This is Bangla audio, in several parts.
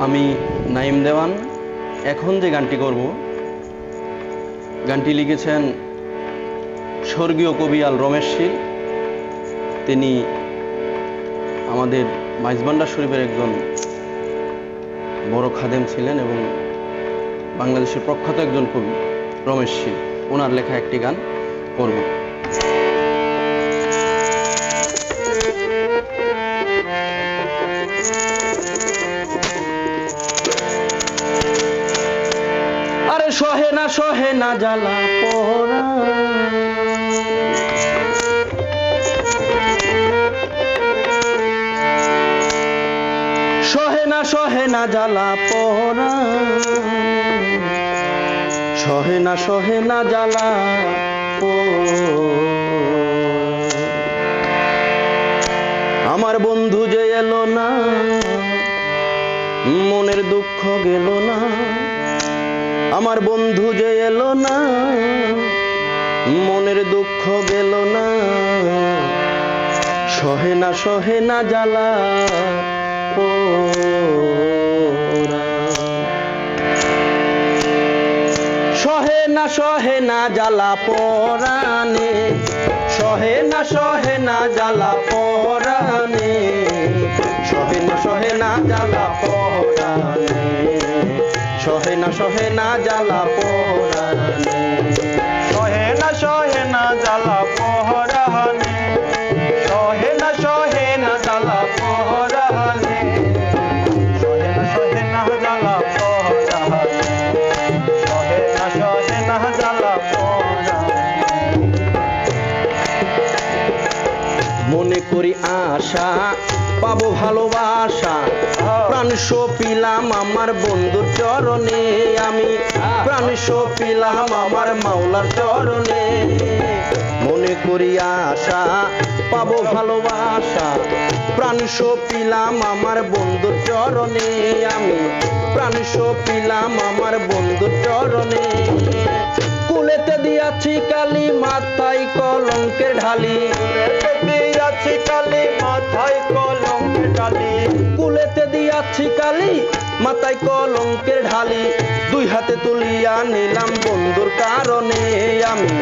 আমি নাইম দেওয়ান। এখন যে গানটি করব, গানটি লিখেছেন স্বর্গীয় কবি আল রমেশ শীল। তিনি আমাদের মাইজভান্ডার শরীফের একজন বড় খাদেম ছিলেন এবং বাংলাদেশের প্রখ্যাত একজন কবি রমেশ শীল। ওনার লেখা একটি গান করব। আরে সহে না জ্বালা পোড়া, সহে না জ্বালা পোড়া, সহে না জ্বালা আমার বন্ধু যে এলো না, মনের দুঃখ গেল না। আমার বন্ধু যে এলো না, মনের দুঃখ গেল না। সহে না জ্বালা পোড়া, সহে না জ্বালা পোড়ানে, সহে না জ্বালা পোড়ানে, সহে না জ্বালা পোড়ানে, সহে না জ্বালা পোড়ানে, সহে না জ্বালা পোড়ানে, সহে না জ্বালা পোড়ানে, সহে না জ্বালা পোড়ানে, সহে না জ্বালা পোড়ানে। মনে করি আশা পাবো ভালোবাসা, প্রাণ সপিলাম আমার বন্ধুর চরণে, আমি প্রাণ সপিলাম আমার মাওলার চরণে। মনে করি আশা পাবো ভালোবাসা, প্রাণ সপিলাম আমার বন্ধুর চরণে, আমি প্রাণ সপিলাম আমার বন্ধুর চরণে। কুলেতে দিয়াছি কালি, মাথায় কলঙ্কের ঢালি, দিয়াছি কালি, মাথায় কলঙ্কের ঢালি, কুলেতে দিয়াছি কালি, মাথায় কলঙ্কের ঢালি। দুই হাতে তুলিয়া নিলাম বন্ধুর কারণে, আমি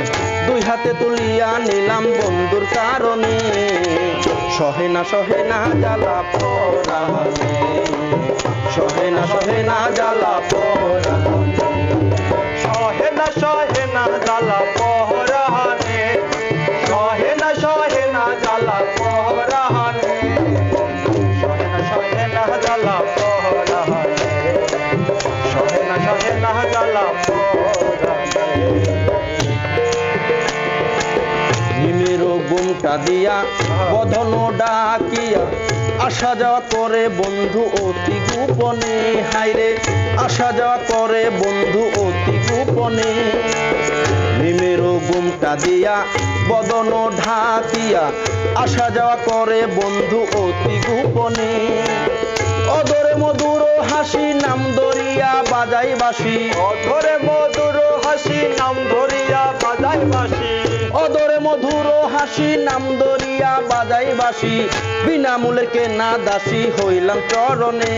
দুই হাতে তুলিয়া নিলাম বন্ধুর কারণে। সহে না জ্বালা পোড়ানে, সহে না জ্বালা পোড়ানে, সহে না জ্বালা পোড়ানে, সহে না জ্বালা পোড়ানে, সহে না জ্বালা পোড়ানে, সহে না জ্বালা পোড়ানে। নিমের গুমটা দিয়া বদন ডাকিয়া, আসা যাওয়া করে বন্ধু অতি গোপনে, হাইরে আসা যাওয়া করে বন্ধু অতি গোপনে। নিমের গুমটা দিয়া বদন ঢাকিয়া, আসা যাওয়া করে বন্ধু অতি গোপনে। অদরে মধুর হাসি নাম ধরিয়া বাজাই বাঁশি, অধরে মধুর হাসি নাম ধরিয়া বাজাই বাঁশি, অদরে মধুর হাসি নাম ধরিয়া বাজাই বাঁশি। বিনামূল্যের কেনা দাসী হইলাম চরণে,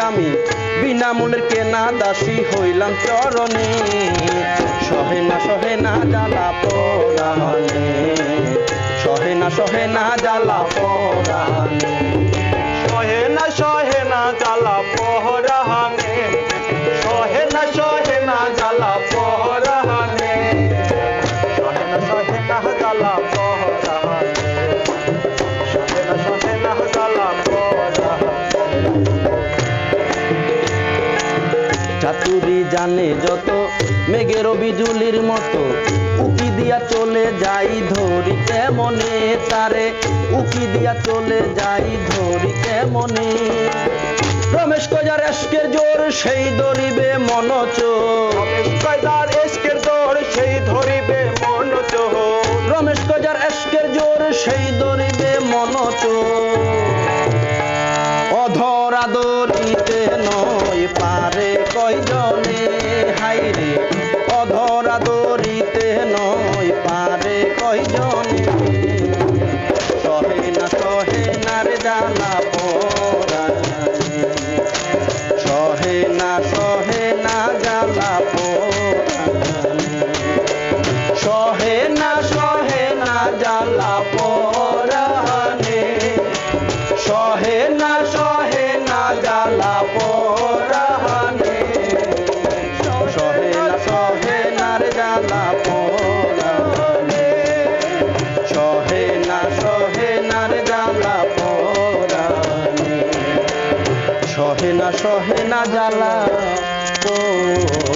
আমি বিনামূল্যের কেনা দাসী হইলাম চরণে। সহে না জ্বালা পোড়ানে, সহে না জ্বালা পোড়ানে, সহে না জ্বালা পোড়ানে, সহে না জ্বালা পোড়ানে, সহে না জ্বালা পোড়ানে, সহে না জ্বালা পোড়ানে। চাতুরি জানে যত মেঘের বিজুলির মতো, উকি দিয়া চলে যাই ধরি কেমনে তারে, উকি দিয়া চলে যাই ধরি কেমনে। রমেশ কজার এসকের জোর সেই ধরিবে মন চোর, রমেশ কজার এসকের জোর সেই ধরিবে মন চোর, রমেশ কজার এসকের জোর সেই ধরিবে মন চোর। অধরা দরিতে নয় পারে কয়জনে, হাইরে অধরা দরিতে নয় পারে কয়জনে। সহে না রে জ্বালা পোড়ানে, সহে না জ্বালা পোড়ানি সহে না জ্বালা পোড়ানি সহে না জ্বালা পোড়ানি সহে না রে জ্বালা পোড়ানি সহে না রে জ্বালা পোড়ানি সহে না জ্বালা পোড়ানি।